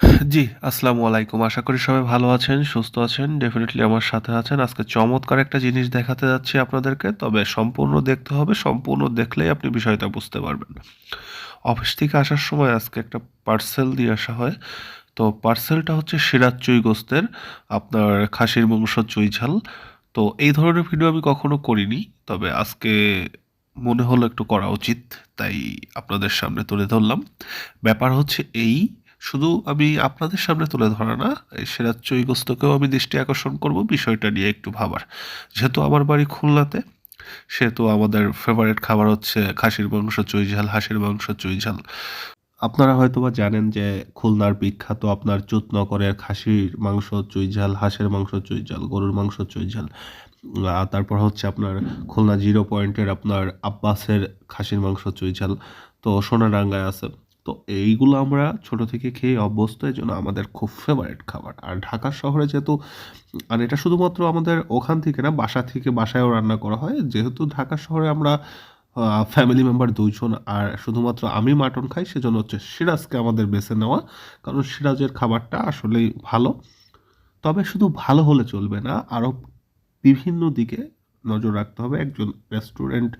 জি, আসসালামু আলাইকুম। আশা করি সবাই ভালো আছেন, সুস্থ আছেন। ডেফিনিটলি আমার সাথে আছেন। আজকে চমৎকার একটা জিনিস দেখাতে যাচ্ছি আপনাদেরকে। তবে সম্পূর্ণ দেখতে হবে। সম্পূর্ণ দেখলেই আপনি বিষয়টা বুঝতে পারবেন। অফিস থেকে আসার সময় আজকে একটা পার্সেল দিয়ে আসা হয়। তো পার্সেলটা হচ্ছে সিরাজ চুই গোস্তের আপনার খাসির মাংস চুই ঝাল। তো এই ধরনের ভিডিও আমি কখনো করিনি। তবে আজকে মনে হলো একটু করা উচিত। তাই আপনাদের সামনে তুলে ধরলাম। ব্যাপার হচ্ছে এই, শুধু আমি আপনাদের সামনে তুলে ধরা না, এই সিরাজ চুই গোস্তকেও আমি দৃষ্টি আকর্ষণ করব বিষয়টা নিয়ে একটু ভাবার। যেহেতু আমার বাড়ি খুলনাতে, সেহেতু আমাদের ফেভারিট খাবার হচ্ছে খাসির মাংস চুই ঝাল, হাঁসের মাংস চুই ঝাল। আপনারা হয়তোবা জানেন যে খুলনার বিখ্যাত আপনার চুতনগরের খাসির মাংস চুই ঝাল, হাঁসের মাংস চুই ঝাল, গরুর মাংস চুই ঝাল। তারপর হচ্ছে আপনার খুলনা জিরো পয়েন্টের আপনার আব্বাসের খাসির মাংস চুই ঝাল। তো সোনাডাঙ্গায় আছে। তো এইগুলো আমরা ছোট থেকে খেয়ে অভ্যস্ত, এজন্য আমাদের খুব ফেভারিট খাবার। আর ঢাকা শহরে যেহেতু, আর এটা শুধুমাত্র আমাদের ওখান থেকে না, বাসা থেকে বাসায়ও রান্না করা হয়। যেহেতু ঢাকা শহরে আমরা ফ্যামিলি মেম্বার ২ জন আর শুধুমাত্র আমি মাটন খাই, সেজন্য হচ্ছে সিরাজকে আমাদের বেছে নেওয়া। কারণ সিরাজের খাবারটা আসলেই ভালো। তবে শুধু ভালো হলে চলবে না, আরও বিভিন্ন দিকে নজর রাখতে হবে একজন রেস্টুরেন্ট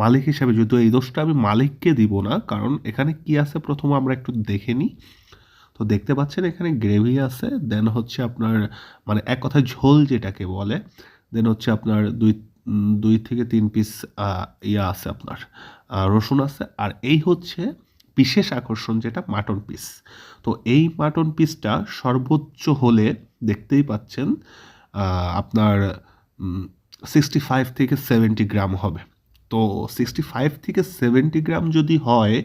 মালিক হিসেবে। যদিও এই দোষটা আমি মালিককে দিব না, কারণ এখানে কি আছে প্রথমে আমরা একটু দেখে নিই। তো দেখতে পাচ্ছেন এখানে গ্রেভি আছে, দেন হচ্ছে আপনার মানে এক কথায় ঝোল যেটাকে বলে, দেন হচ্ছে আপনার ২ থেকে ৩ পিস ইয়া আছে আপনার রসুন আছে। আর এই হচ্ছে বিশেষ আকর্ষণ যেটা মাটন পিস। তো এই মাটন পিসটা সর্বোচ্চ হলে দেখতেই পাচ্ছেন আপনার 65 থেকে 70 গ্রাম হবে। তো 65 থেকে 70 গ্রাম যদি হয়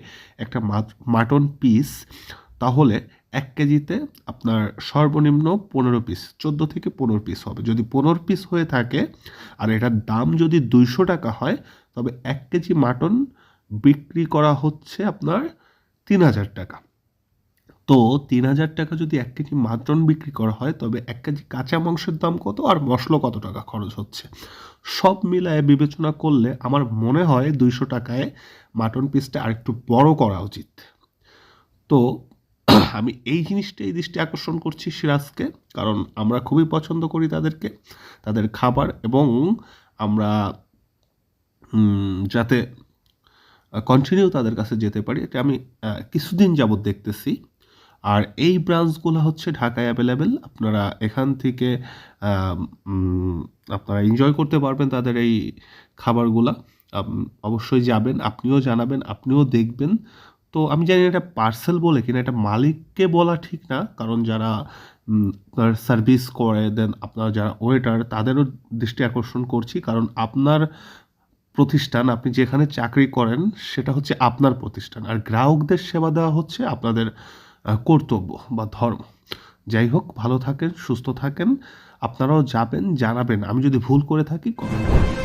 একটা মাটন পিস, তাহলে ১ কেজিতে আপনার সর্বনিম্ন ১৫ পিস, ১৪ থেকে ১৫ পিস হবে। যদি ১৫ পিস হয়ে থাকে আর এটার দাম যদি ৳২০০ হয়, তবে ১ কেজি মাটন বিক্রি করা হচ্ছে আপনার ৳৩,০০০। তো ৳৩,০০০ যদি ১ কেজি মাটন বিক্রি করা হয়, তবে ১ কেজি কাঁচা মাংসের দাম কত আর মসলা কত টাকা খরচ হচ্ছে? সব মিলায়ে বিবেচনা করলে আমার মনে হয় ৳২০০ মাটন পিসটা আরেকটু বড় করা উচিত। তো আমি এই জিনিসটাই দৃষ্টি আকর্ষণ করছি সিরাজকে। কারণ আমরা খুবই পছন্দ করি তাদেরকে, তাদের খাবার, এবং আমরা যাতে কন্টিনিউ তাদের কাছে যেতে পারি, এটা আমি কিছুদিন যাবৎ দেখতেছি। আর এই ব্রাঞ্চগুলো হচ্ছে ঢাকায় অ্যাভেলেবেল। আপনারা এখান থেকে আ উম আপনারা এনজয় করতে পারবেন তাদের এই খাবারগুলা। অবশ্যই যাবেন, আপনিও জানাবেন, আপনিও দেখবেন। তো আমি জানি না এটা পার্সেল বলে কিনা, এটা মালিককে বলা ঠিক না। কারণ যারা আপনার সার্ভিস করে, দেন আপনার যারা ওয়েটার, তাদেরও দৃষ্টি আকর্ষণ করছি। কারণ আপনার প্রতিষ্ঠান, আপনি যেখানে চাকরি করেন সেটা হচ্ছে আপনার প্রতিষ্ঠান। আর গ্রাহকদের সেবা দেওয়া হচ্ছে আপনাদের কর্তব্য বা ধর্ম। যাই হোক, ভালো থাকেন, সুস্থ থাকেন। আপনারাও যাবেন, জানাবেন। আমি যদি ভুল করে থাকি কমেন্ট করবেন।